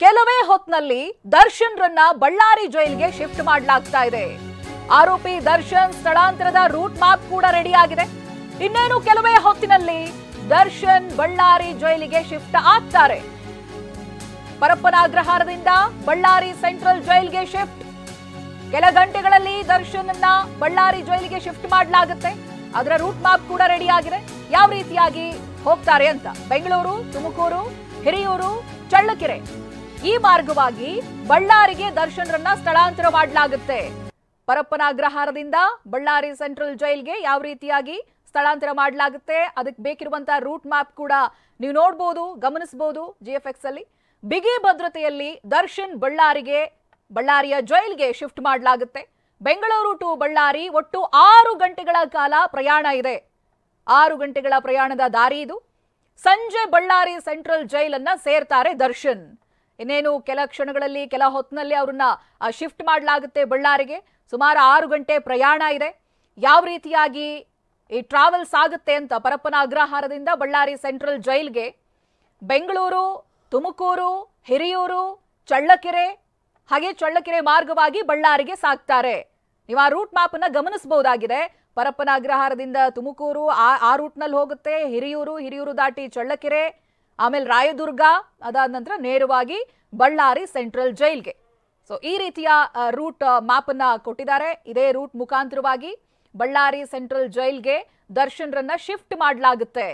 ಕೆಲವೇ ಹೊತ್ತಿನಲ್ಲಿ ದರ್ಶನ್ ರನ್ನ ಬಳ್ಳಾರಿ ಜೈಲ್ಗೆ ಶಿಫ್ಟ್ ಮಾಡಲಾಗ್ತಾ ಇದೆ. ಆರೋಪಿ ದರ್ಶನ್ ಸ್ಥಳಾಂತರದ ರೂಟ್ ಮ್ಯಾಪ್ ಕೂಡ ರೆಡಿ ಆಗಿದೆ. ಇನ್ನೇನು ಕೆಲವೇ ಹೊತ್ತಿನಲ್ಲಿ ದರ್ಶನ್ ಬಳ್ಳಾರಿ ಜೈಲಿಗೆ ಶಿಫ್ಟ್ ಆಗ್ತಾರೆ. ಪರಪ್ಪನ ಅಗ್ರಹಾರದಿಂದ ಬಳ್ಳಾರಿ ಸೆಂಟ್ರಲ್ ಜೈಲ್ಗೆ ಶಿಫ್ಟ್. ಕೆಲ ಗಂಟೆಗಳಲ್ಲಿ ದರ್ಶನ್ ಅನ್ನ ಬಳ್ಳಾರಿ ಜೈಲಿಗೆ ಶಿಫ್ಟ್ ಮಾಡಲಾಗುತ್ತೆ. ಅದರ ರೂಟ್ ಮ್ಯಾಪ್ ಕೂಡ ರೆಡಿ ಆಗಿದೆ. ಯಾವ ರೀತಿಯಾಗಿ ಹೋಗ್ತಾರೆ ಅಂತ ಬೆಂಗಳೂರು, ತುಮಕೂರು, ಹಿರಿಯೂರು, ಚಳ್ಳಕೆರೆ ಈ ಮಾರ್ಗವಾಗಿ ಬಳ್ಳಾರಿಗೆ ದರ್ಶನ್ ರನ್ನ ಸ್ಥಳಾಂತರ ಮಾಡಲಾಗುತ್ತೆ. ಪರಪ್ಪನ ಅಗ್ರಹಾರದಿಂದ ಬಳ್ಳಾರಿ ಸೆಂಟ್ರಲ್ ಜೈಲ್ಗೆ ಯಾವ ರೀತಿಯಾಗಿ ಸ್ಥಳಾಂತರ ಮಾಡಲಾಗುತ್ತೆ, ಅದಕ್ಕೆ ಬೇಕಿರುವಂತಹ ರೂಟ್ ಮ್ಯಾಪ್ ಕೂಡ ನೀವು ನೋಡಬಹುದು, ಗಮನಿಸಬಹುದು. GFX ಅಲ್ಲಿ ಬಿಗಿ ಭದ್ರತೆಯಲ್ಲಿ ದರ್ಶನ್ ಬಳ್ಳಾರಿಯ ಜೈಲ್ಗೆ ಶಿಫ್ಟ್ ಮಾಡಲಾಗುತ್ತೆ. ಬೆಂಗಳೂರು ಟು ಬಳ್ಳಾರಿ ಒಟ್ಟು 6 ಗಂಟೆಗಳ ಕಾಲ ಪ್ರಯಾಣ ಇದೆ. 6 ಗಂಟೆಗಳ ಪ್ರಯಾಣದ ದಾರಿ ಇದು. ಸಂಜೆ ಬಳ್ಳಾರಿ ಸೆಂಟ್ರಲ್ ಜೈಲನ್ನ ಸೇರ್ತಾರೆ ದರ್ಶನ್. ಇನ್ನೇನು ಕೆಲ ಕ್ಷಣಗಳಲ್ಲಿ, ಕೆಲ ಹೊತ್ತಿನಲ್ಲಿ ಅವರನ್ನ ಶಿಫ್ಟ್ ಮಾಡಲಾಗುತ್ತೆ ಬಳ್ಳಾರಿಗೆ. ಸುಮಾರು 6 ಗಂಟೆ ಪ್ರಯಾಣ ಇದೆ. ಯಾವ ರೀತಿಯಾಗಿ ಈ ಟ್ರಾವೆಲ್ಸ್ ಆಗುತ್ತೆ ಅಂತ ಪರಪ್ಪನ ಅಗ್ರಹಾರದಿಂದ ಬಳ್ಳಾರಿ ಸೆಂಟ್ರಲ್ ಜೈಲ್ಗೆ ಬೆಂಗಳೂರು, ತುಮಕೂರು, ಹಿರಿಯೂರು, ಚಳ್ಳಕೆರೆ ಹಾಗೆ ಚಳ್ಳಕೆರೆ ಮಾರ್ಗವಾಗಿ ಬಳ್ಳಾರಿಗೆ ಸಾಕ್ತಾರೆ. ನೀವು ಆ ರೂಟ್ ಮ್ಯಾಪ್ ಅನ್ನ ಗಮನಿಸಬಹುದಾಗಿದೆ. ಪರಪ್ಪನ ಅಗ್ರಹಾರದಿಂದ ತುಮಕೂರು ಆ ರೂಟ್ನಲ್ಲಿ ಹೋಗುತ್ತೆ. ಹಿರಿಯೂರು ದಾಟಿ ಚಳ್ಳಕೆರೆ, ಆಮೇಲೆ ರಾಯದುರ್ಗ, ಅದಾದ ನಂತರ ನೇರವಾಗಿ ಬಳ್ಳಾರಿ ಸೆಂಟ್ರಲ್ ಜೈಲ್ಗೆ. ಸೊ ಈ ರೀತಿಯ ರೂಟ್ ಮ್ಯಾಪ್ ಅನ್ನ ಕೊಟ್ಟಿದ್ದಾರೆ. ಇದೇ ರೂಟ್ ಮುಖಾಂತರವಾಗಿ ಬಳ್ಳಾರಿ ಸೆಂಟ್ರಲ್ ಜೈಲ್ಗೆ ದರ್ಶನ್ ರನ್ನ ಶಿಫ್ಟ್ ಮಾಡಲಾಗುತ್ತೆ.